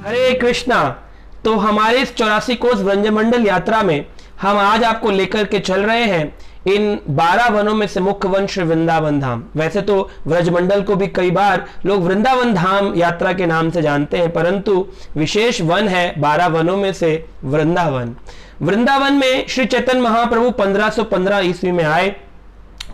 हरे कृष्णा। तो हमारे इस 84 कोस व्रजमंडल यात्रा में हम आज आपको लेकर के चल रहे हैं इन 12 वनों में से मुख्य वन श्री वृंदावन धाम। वैसे तो व्रजमंडल को भी कई बार लोग वृंदावन धाम यात्रा के नाम से जानते हैं, परंतु विशेष वन है 12 वनों में से वृंदावन। वृंदावन में श्री चैतन्य महाप्रभु 1515 ईस्वी में आए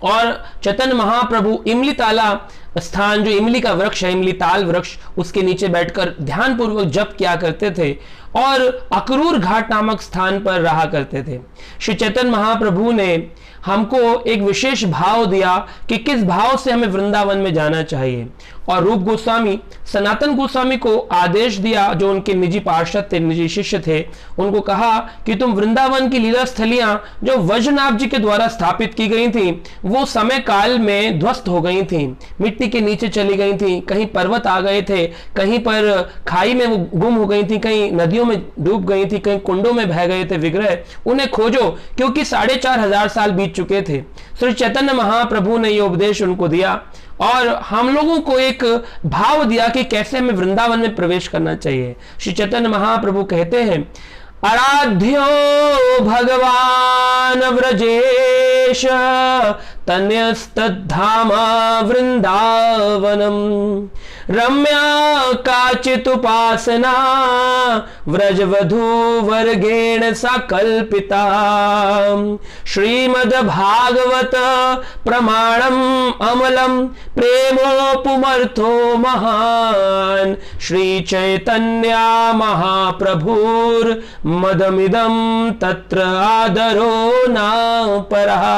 और चैतन्य महाप्रभु इमली ताला स्थान, जो इमली का वृक्ष है, इमली ताल वृक्ष, उसके नीचे बैठकर ध्यान पूर्वक जप किया करते थे और अक्रूर घाट नामक स्थान पर रहा करते थे। श्री चैतन्य महाप्रभु ने हमको एक विशेष भाव दिया कि किस भाव से हमें वृंदावन में जाना चाहिए, और रूप गोस्वामी, सनातन गोस्वामी को आदेश दिया, जो उनके निजी पार्षद थे, निजी शिष्य थे, उनको कहा कि तुम वृंदावन की लीला स्थलियां जो वज्रनाभ जी के द्वारा स्थापित की गई थी वो समय काल में ध्वस्त हो गई थी, मिट्टी के नीचे चली गई थी, कहीं पर्वत आ गए थे, कहीं पर खाई में वो गुम हो गई थी, कहीं नदियों में डूब गई थी, कहीं कुंडों में बह गए थे विग्रह, उन्हें खोजो, क्योंकि 4500 साल बीत चुके थे। श्री चैतन्य महाप्रभु ने यह उपदेश उनको दिया और हम लोगों को एक भाव दिया कि कैसे हमें वृंदावन में प्रवेश करना चाहिए। श्री चैतन्य महाप्रभु कहते हैं, आराध्यो भगवान व्रजेश तन्यस्तद्धाम वृंदावनम रम्या काचित उपासना व्रजवधू वर्गेण सकल्पिता श्रीमद् भागवत प्रमाणम अमलम प्रेमोपुमर्थो महान श्री चैतन्या महाप्रभुर मदमिदम तत्र आदरो न परः।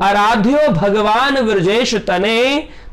आराध्यो भगवान व्रजेश तने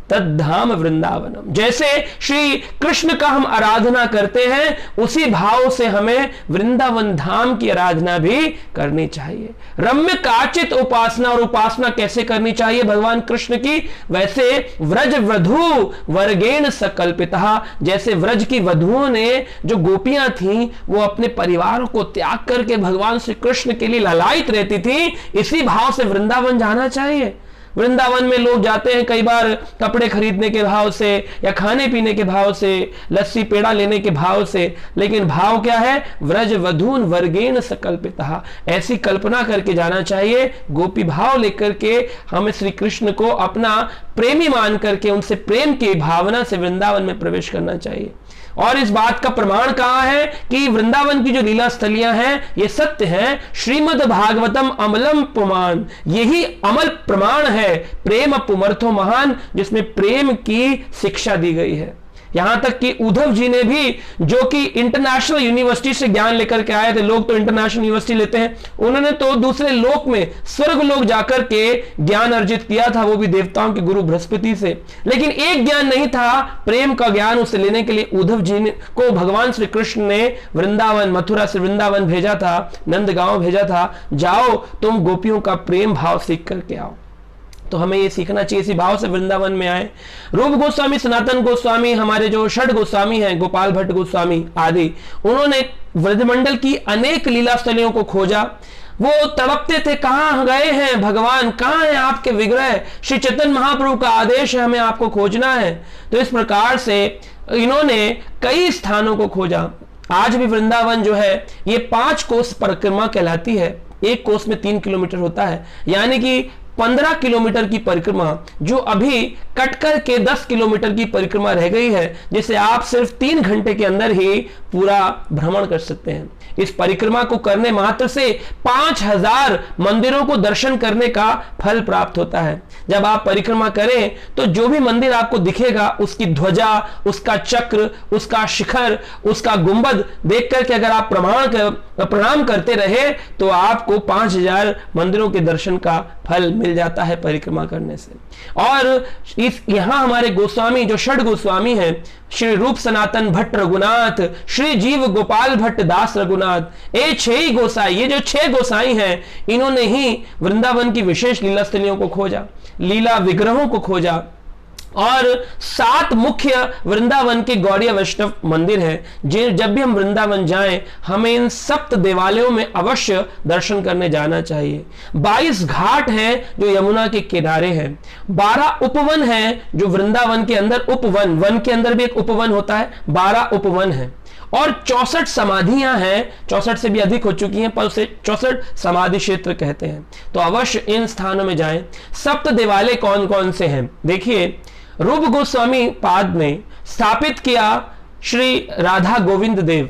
तद्धाम वृंदावनम। जैसे श्री कृष्ण का हम आराधना करते हैं उसी भाव से हमें वृंदावन धाम की आराधना भी करनी चाहिए। रम्य काचित उपासना, और उपासना कैसे करनी चाहिए भगवान कृष्ण की? वैसे व्रज वधू वर्गेण सकल्पिता, जैसे व्रज की वधुओं ने, जो गोपियां थीं, वो अपने परिवारों को त्याग करके भगवान श्री कृष्ण के लिए ललायित रहती थी, इसी भाव से वृंदावन जाना चाहिए। वृंदावन में लोग जाते हैं कई बार कपड़े खरीदने के भाव से या खाने पीने के भाव से, लस्सी पेड़ा लेने के भाव से, लेकिन भाव क्या है? व्रज वधून वर्गेण सकल्पिता, ऐसी कल्पना करके जाना चाहिए, गोपी भाव लेकर के हमें श्री कृष्ण को अपना प्रेमी मान करके उनसे प्रेम की भावना से वृंदावन में प्रवेश करना चाहिए। और इस बात का प्रमाण कहाँ है कि वृंदावन की जो लीला स्थलियां हैं ये सत्य हैं। श्रीमद् भागवतम अमलम पुमान, यही अमल प्रमाण है प्रेम पुमर्थो महान, जिसमें प्रेम की शिक्षा दी गई है। यहां तक कि उद्धव जी ने भी, जो कि इंटरनेशनल यूनिवर्सिटी से ज्ञान लेकर के आए थे, लोग तो इंटरनेशनल यूनिवर्सिटी लेते हैं, उन्होंने तो दूसरे लोक में, स्वर्ग लोक जाकर के ज्ञान अर्जित किया था, वो भी देवताओं के गुरु बृहस्पति से। लेकिन एक ज्ञान नहीं था, प्रेम का ज्ञान उसे लेने के लिए उद्धव जी को भगवान श्री कृष्ण ने वृंदावन, मथुरा से वृंदावन भेजा था, नंदगांव भेजा था, जाओ तुम गोपियों का प्रेम भाव सीख करके आओ। तो हमें ये सीखना चाहिए, इसी भाव से वृंदावन में आए। रूप गोस्वामी, सनातन गोस्वामी, हमारे जो षड गोस्वामी हैं, गोपाल भट्ट गोस्वामी आदि, उन्होंने व्रजमंडल की अनेक लीला स्थलियों को खोजा। वो तड़पते थे, कहां गए हैं भगवान, कहां है आपके विग्रह? श्री चैतन्य महाप्रभु का आदेश है हमें आपको खोजना है। तो इस प्रकार से इन्होंने कई स्थानों को खोजा। आज भी वृंदावन जो है ये 5 कोस परिक्रमा कहलाती है। एक कोस में 3 किलोमीटर होता है, यानी कि 15 किलोमीटर की परिक्रमा, जो अभी कट कर के 10 किलोमीटर की परिक्रमा रह गई है, जिसे आप सिर्फ 3 घंटे के अंदर ही पूरा भ्रमण कर सकते हैं। इस परिक्रमा को करने मात्र से 5000 मंदिरों को दर्शन करने का फल प्राप्त होता है। जब आप परिक्रमा करें तो जो भी मंदिर आपको दिखेगा, उसकी ध्वजा, उसका चक्र, उसका शिखर, उसका गुंबद देख करके अगर आप प्रणाम करते रहे तो आपको 5000 मंदिरों के दर्शन का फल मिल जाता है परिक्रमा करने से। और यहां हमारे गोस्वामी, जो षड गोस्वामी हैं, श्री रूप सनातन भट्ट रघुनाथ, श्री जीव गोपाल भट्ट दास रघुनाथ, ये 6 ही गोसाई, ये जो 6 गोसाई हैं, इन्होंने ही वृंदावन की विशेष लीला स्थलियों को खोजा, लीला विग्रहों को खोजा, और 7 मुख्य वृंदावन के गौड़ीय वैष्णव मंदिर है। जब भी हम वृंदावन जाएं, हमें इन 7 देवालयों में अवश्य दर्शन करने जाना चाहिए। 22 घाट हैं जो यमुना के किनारे हैं। 12 उपवन हैं जो वृंदावन के अंदर, उपवन, वन के अंदर भी एक उपवन होता है, 12 उपवन हैं। और 64 समाधियां हैं, 64 से भी अधिक हो चुकी हैं, पर उसे 64 समाधि क्षेत्र कहते हैं। तो अवश्य इन स्थानों में जाएं। 7 देवालय कौन कौन से हैं? देखिए, रूप गोस्वामी पाद ने स्थापित किया श्री राधा गोविंद देव,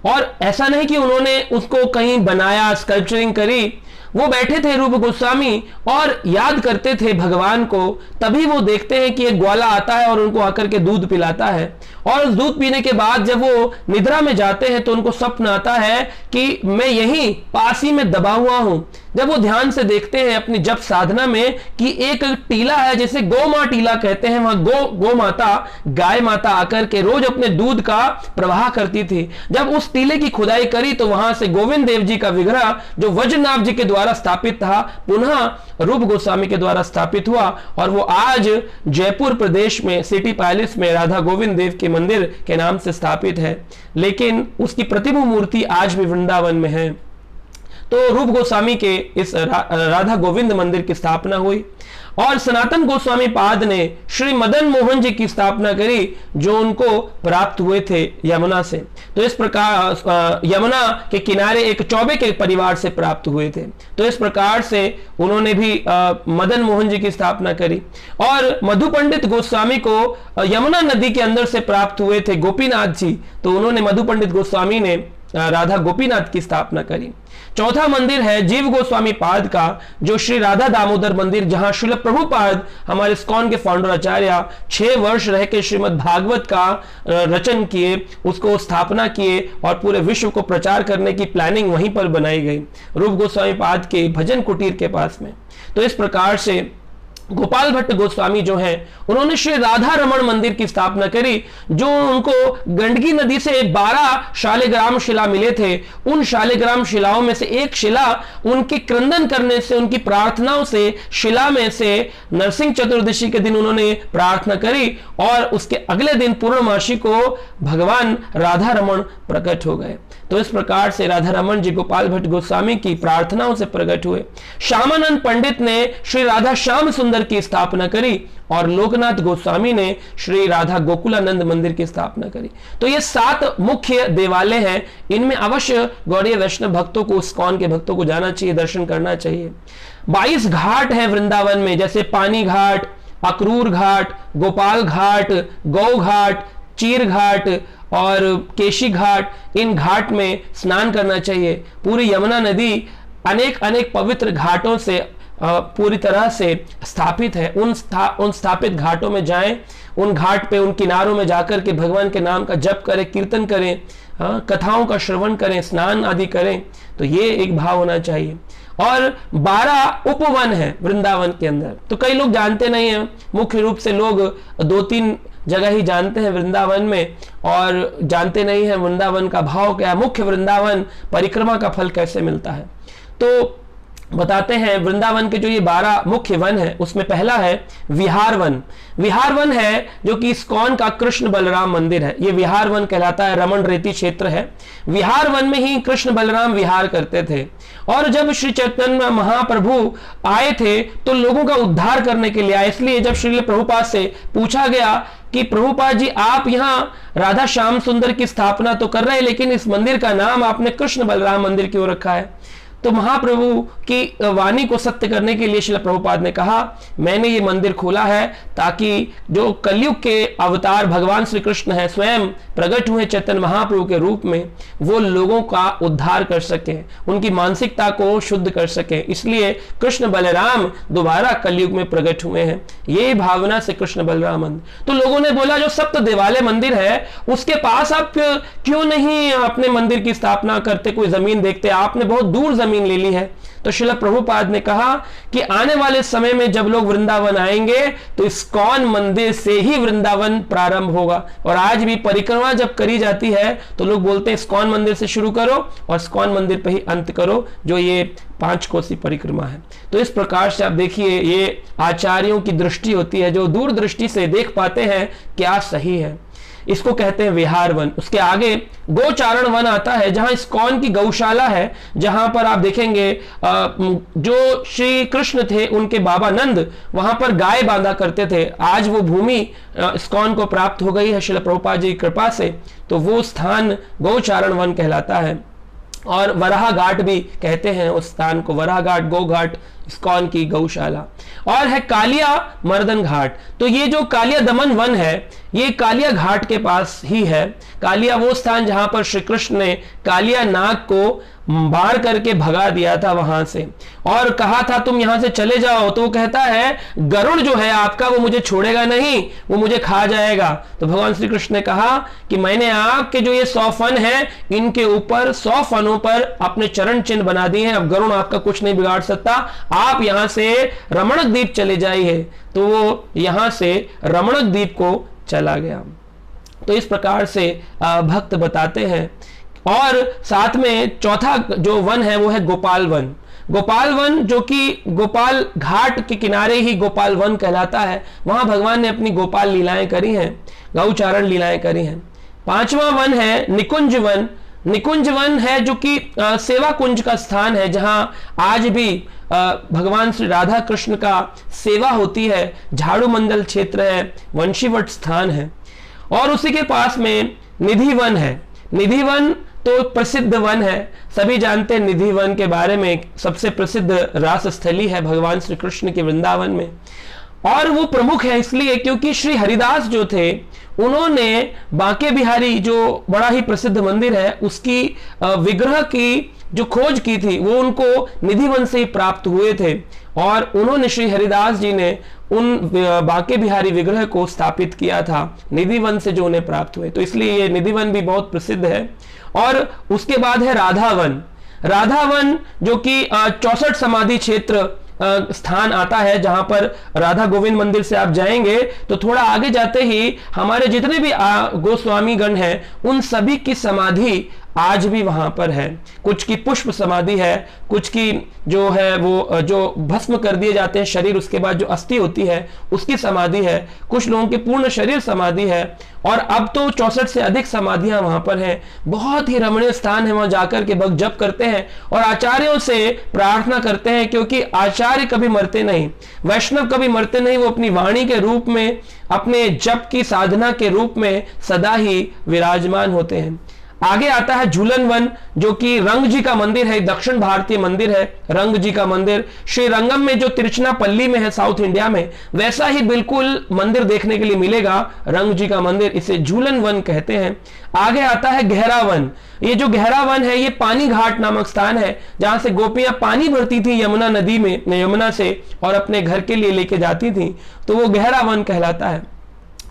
और ऐसा नहीं कि उन्होंने उसको कहीं बनाया, स्कल्पचरिंग करी। वो बैठे थे रूप गोस्वामी और याद करते थे भगवान को। तभी वो देखते हैं कि एक ग्वाला आता है और उनको आकर के दूध पिलाता है, और उस दूध पीने के बाद जब वो निद्रा में जाते हैं तो उनको स्वप्न आता है कि मैं यहीं पास ही में दबा हुआ हूं। जब वो ध्यान से देखते हैं अपनी जप साधना में कि एक टीला है, जैसे गौ मां टीला कहते हैं, वहां गौ माता, गाय माता आकर के रोज अपने दूध का प्रवाह करती थी। जब उस टीले की खुदाई करी तो वहां से गोविंद देव जी का विग्रह, जो वज्रनाभ जी के द्वारा स्थापित था, पुनः रूप गोस्वामी के द्वारा स्थापित हुआ, और वो आज जयपुर प्रदेश में सिटी पैलेस में राधा गोविंद देव के मंदिर के नाम से स्थापित है। लेकिन उसकी प्रतिमा मूर्ति आज भी वृंदावन में है। तो रूप गोस्वामी के इस राधा गोविंद मंदिर की स्थापना हुई, और सनातन गोस्वामी पाद ने श्री मदन मोहन जी की स्थापना करी, जो उनको प्राप्त हुए थे यमुना से। तो इस प्रकार यमुना के किनारे एक चौबे के परिवार से प्राप्त हुए थे। तो इस प्रकार से उन्होंने भी मदन मोहन जी की स्थापना करी। और मधु पंडित गोस्वामी को यमुना नदी के अंदर से प्राप्त हुए थे गोपीनाथ जी, तो उन्होंने, मधु पंडित गोस्वामी ने राधा गोपीनाथ की स्थापना करी। चौथा मंदिर है जीव गोस्वामी पाद का, जो श्री राधा दामोदर मंदिर, जहां श्रील प्रभुपाद हमारे इस्कॉन के फाउंडर आचार्य 6 वर्ष रह के श्रीमद् भागवत का रचन किए, उसको स्थापना किए, और पूरे विश्व को प्रचार करने की प्लानिंग वहीं पर बनाई गई, रूप गोस्वामी पाद के भजन कुटीर के पास में। तो इस प्रकार से गोपाल भट्ट गोस्वामी जो हैं, उन्होंने श्री राधा रमण मंदिर की स्थापना करी, जो उनको गंडकी नदी से 12 शालिग्राम शिला मिले थे। उन शालिग्राम शिलाओं में से एक शिला उनके क्रंदन करने से, उनकी प्रार्थनाओं से, शिला में से नरसिंह चतुर्दशी के दिन उन्होंने प्रार्थना करी, और उसके अगले दिन पूर्णमासी को भगवान राधा रमण प्रकट हो गए। तो इस प्रकार से राधा रमण जी गोपाल भट्ट गोस्वामी की प्रार्थनाओं से प्रकट हुए। श्यामानंद पंडित ने श्री राधा श्याम सुंदर की स्थापना करी, और लोकनाथ गोस्वामी ने श्री राधा गोकुलानंद मंदिर की स्थापना करी। तो ये 7 मुख्य देवालय हैं। इनमें अवश्य गौड़ीय वैष्णव भक्तों को, इस्कॉन के भक्तों को जाना चाहिए, दर्शन करना चाहिए। 22 घाट हैं वृंदावन में, जैसे पानी घाट, अक्रूर घाट, गोपाल घाट, गौ घाट, चीर घाट और केशी घाट। इन घाट में स्नान करना चाहिए। पूरी यमुना नदी अनेक पवित्र घाटों से पूरी तरह से स्थापित है। उन स्थापित घाटों में जाएं, उन घाट पे, उन किनारों में जाकर के भगवान के नाम का जप करें, कीर्तन करें, कथाओं का श्रवण करें, स्नान आदि करें। तो ये एक भाव होना चाहिए। और 12 उपवन है वृंदावन के अंदर। तो कई लोग जानते नहीं हैं, मुख्य रूप से लोग 2-3 जगह ही जानते हैं वृंदावन में, और जानते नहीं हैं वृंदावन का भाव क्या है, मुख्य वृंदावन परिक्रमा का फल कैसे मिलता है। तो बताते हैं, वृंदावन के जो ये 12 मुख्य वन है, उसमें पहला है विहार वन। विहार वन है जो कि इस्कॉन का कृष्ण बलराम मंदिर है। ये विहार वन कहलाता है, रमण रेती क्षेत्र है। विहार वन में ही कृष्ण बलराम विहार करते थे। और जब श्री चैतन्य महाप्रभु आए थे तो लोगों का उद्धार करने के लिए आए। इसलिए जब श्रील प्रभुपाद से पूछा गया कि प्रभुपाद जी, आप यहाँ राधा श्याम सुंदर की स्थापना तो कर रहे हैं, लेकिन इस मंदिर का नाम आपने कृष्ण बलराम मंदिर क्यों रखा है? तो महाप्रभु की वाणी को सत्य करने के लिए श्रील प्रभुपाद ने कहा, मैंने ये मंदिर खोला है ताकि जो कलयुग के अवतार भगवान श्री कृष्ण है, स्वयं प्रकट हुए चैतन्य महाप्रभु के रूप में, वो लोगों का उद्धार कर सके, उनकी मानसिकता को शुद्ध कर सके। इसलिए कृष्ण बलराम दोबारा कलयुग में प्रकट हुए हैं। ये भावना से कृष्ण बलराम मंदिर। तो लोगों ने बोला, जो सप्त देवालय मंदिर है उसके पास आप क्यों नहीं अपने मंदिर की स्थापना करते, कोई जमीन देखते? आपने बहुत दूर जमीन ले ली है। तो श्रील प्रभुपाद ने कहा कि आने वाले समय में जब लोग वृंदावन आएंगे तो इस्कॉन मंदिर से ही वृंदावन प्रारंभ होगा। और आज भी परिक्रमा जब करी जाती है तो लोग बोलते हैं इस्कॉन मंदिर से शुरू करो और इस्कॉन मंदिर पे ही अंत करो, जो ये 5 कोसी परिक्रमा है। तो इस प्रकार से आप देखिए, ये आचार्यों की दृष्टि होती है, जो दूरदृष्टि से देख पाते हैं क्या सही है। इसको कहते हैं विहार वन। उसके आगे गोचारण वन आता है, जहां इस्कॉन की गौशाला है, जहां पर आप देखेंगे जो श्री कृष्ण थे उनके बाबा नंद वहां पर गाय बांधा करते थे। आज वो भूमि इस्कॉन को प्राप्त हो गई है श्रील प्रभुपाद जी की कृपा से, तो वो स्थान गौचारण वन कहलाता है। और वराह घाट भी कहते हैं उस स्थान को, वराह घाट, गो घाट, इस्कॉन की गौशाला। और है कालिया मर्दन घाट। तो ये जो कालिया दमन वन है ये कालिया घाट के पास ही है। कालिया वो स्थान जहां पर श्री कृष्ण ने कालिया नाग को मार करके भगा दिया था वहां से, और कहा था तुम यहां से चले जाओ। तो वो कहता है गरुड़ जो है आपका वो मुझे छोड़ेगा नहीं, वो मुझे खा जाएगा। तो भगवान श्री कृष्ण ने कहा कि मैंने आपके जो ये 100 फन है इनके ऊपर 100 फनों पर अपने चरण चिन्ह बना दिए हैं, अब गरुड़ आपका कुछ नहीं बिगाड़ सकता, आप यहां से रमणक द्वीप चले जाइए। तो वो यहां से रमणक द्वीप को चला गया। तो इस प्रकार से भक्त बताते हैं। और साथ में चौथा जो वन है वो है गोपाल वन। गोपाल वन जो कि गोपाल घाट के किनारे ही गोपाल वन कहलाता है, वहां भगवान ने अपनी गोपाल लीलाएं करी हैं, गौचारण लीलाएं करी हैं। 5वां वन है निकुंज वन। निकुंज वन है जो कि सेवा कुंज का स्थान है, जहां आज भी भगवान श्री राधा कृष्ण का सेवा होती है। झाड़ू मंडल क्षेत्र है, वंशीवट स्थान है। और उसी के पास में निधि वन है। निधि वन तो प्रसिद्ध वन है, सभी जानते हैं निधि वन के बारे में। सबसे प्रसिद्ध रास स्थली है भगवान श्री कृष्ण के वृंदावन में। और वो प्रमुख है इसलिए क्योंकि श्री हरिदास जो थे उन्होंने बांके बिहारी जो बड़ा ही प्रसिद्ध मंदिर है उसकी विग्रह की जो खोज की थी वो उनको निधि वन से ही प्राप्त हुए थे। और उन्होंने श्री हरिदास जी ने उन बांके बिहारी विग्रह को स्थापित किया था निधि वन से, जो उन्हें प्राप्त हुए। तो इसलिए ये निधि वन भी बहुत प्रसिद्ध है। और उसके बाद है राधा वन। राधा वन जो कि 64 समाधि क्षेत्र स्थान आता है, जहां पर राधा गोविंद मंदिर से आप जाएंगे तो थोड़ा आगे जाते ही हमारे जितने भी गोस्वामी गण हैं उन सभी की समाधि आज भी वहां पर है। कुछ की पुष्प समाधि है, कुछ की जो है वो जो भस्म कर दिए जाते हैं शरीर, उसके बाद जो अस्थि होती है उसकी समाधि है, कुछ लोगों की पूर्ण शरीर समाधि है। और अब तो 64 से अधिक समाधियां वहां पर हैं। बहुत ही रमणीय स्थान है, वहां जाकर के भक्त जप करते हैं और आचार्यों से प्रार्थना करते हैं, क्योंकि आचार्य कभी मरते नहीं, वैष्णव कभी मरते नहीं। वो अपनी वाणी के रूप में, अपने जप की साधना के रूप में सदा ही विराजमान होते हैं। आगे आता है झूलन वन, जो कि रंग जी का मंदिर है, दक्षिण भारतीय मंदिर है रंग जी का मंदिर। श्री रंगम में जो तिरुचनापल्ली में है साउथ इंडिया में, वैसा ही बिल्कुल मंदिर देखने के लिए मिलेगा रंग जी का मंदिर, इसे झूलन वन कहते हैं। आगे आता है गहरा वन। ये जो गहरा वन है ये पानी घाट नामक स्थान है, जहां से गोपियां पानी भरती थी यमुना नदी में, यमुना से, और अपने घर के लिए लेके जाती थी, तो वो गहरा वन कहलाता है।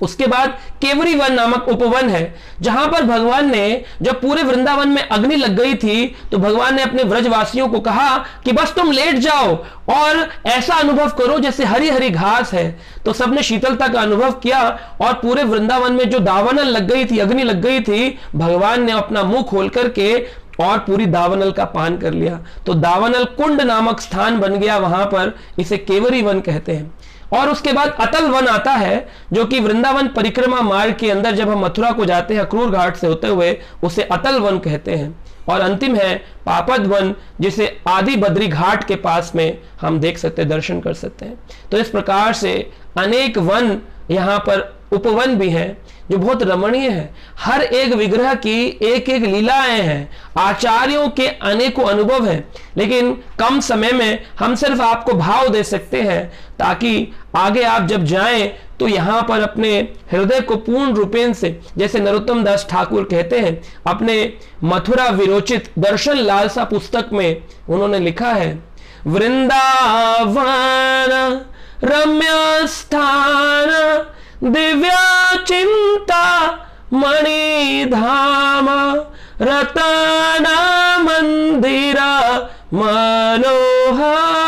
उसके बाद केवरी वन नामक उपवन है, जहां पर भगवान ने, जब पूरे वृंदावन में अग्नि लग गई थी तो भगवान ने अपने व्रजवासियों को कहा कि बस तुम लेट जाओ और ऐसा अनुभव करो जैसे हरी हरी घास है। तो सबने शीतलता का अनुभव किया और पूरे वृंदावन में जो दावानल लग गई थी, अग्नि लग गई थी, भगवान ने अपना मुंह खोल करके और पूरी दावानल का पान कर लिया। तो दावानल कुंड नामक स्थान बन गया वहां पर, इसे केवरी वन कहते हैं। और उसके बाद अतल वन आता है, जो कि वृंदावन परिक्रमा मार्ग के अंदर जब हम मथुरा को जाते हैं अक्रूर घाट से होते हुए, उसे अतल वन कहते हैं। और अंतिम है पापद वन, जिसे आदि बद्री घाट के पास में हम देख सकते, दर्शन कर सकते हैं। तो इस प्रकार से अनेक वन यहाँ पर उपवन भी हैं जो बहुत रमणीय है। हर एक विग्रह की एक एक लीलाएं हैं, आचार्यों के अनेकों अनुभव हैं, लेकिन कम समय में हम सिर्फ आपको भाव दे सकते हैं, ताकि आगे आप जब जाएं तो यहां पर अपने हृदय को पूर्ण रूपेण से, जैसे नरोत्तम दास ठाकुर कहते हैं अपने मथुरा विरोचित दर्शन लालसा पुस्तक में उन्होंने लिखा है, वृंदावन रम्य स्थान दिव्या चिंता मणिधाम रतना मंदिरा मनोहर।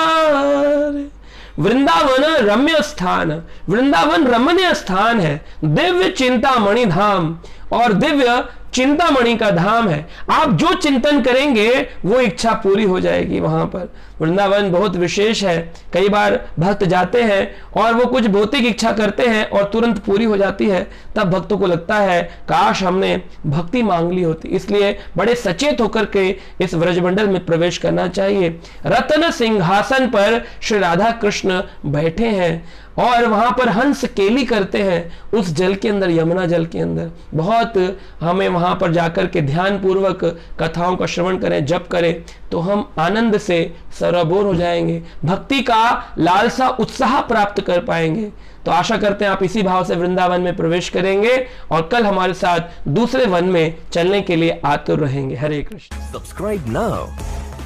वृंदावन रम्य स्थान, वृंदावन रमणीय स्थान है, दिव्य चिंतामणि धाम, और दिव्य चिंतामणि का धाम है। आप जो चिंतन करेंगे वो इच्छा पूरी हो जाएगी वहां पर। वृंदावन बहुत विशेष है। कई बार भक्त जाते हैं और वो कुछ भौतिक इच्छा करते हैं और तुरंत पूरी हो जाती है, तब भक्तों को लगता है काश हमने भक्ति मांग ली होती। इसलिए बड़े सचेत होकर के इस व्रजमंडल में प्रवेश करना चाहिए। रत्न सिंहासन पर श्री राधा कृष्ण बैठे हैं और वहां पर हंस केली करते हैं, उस जल के अंदर, यमुना जल के अंदर। बहुत हमें वहां पर जाकर के ध्यान पूर्वक कथाओं का श्रवण करें, जप करें, तो हम आनंद से सराबोर हो जाएंगे, भक्ति का लालसा उत्साह प्राप्त कर पाएंगे। तो आशा करते हैं आप इसी भाव से वृंदावन में प्रवेश करेंगे और कल हमारे साथ दूसरे वन में चलने के लिए आतुर रहेंगे। Hare Krishna. Subscribe now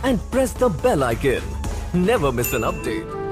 and press the bell icon, never miss an update.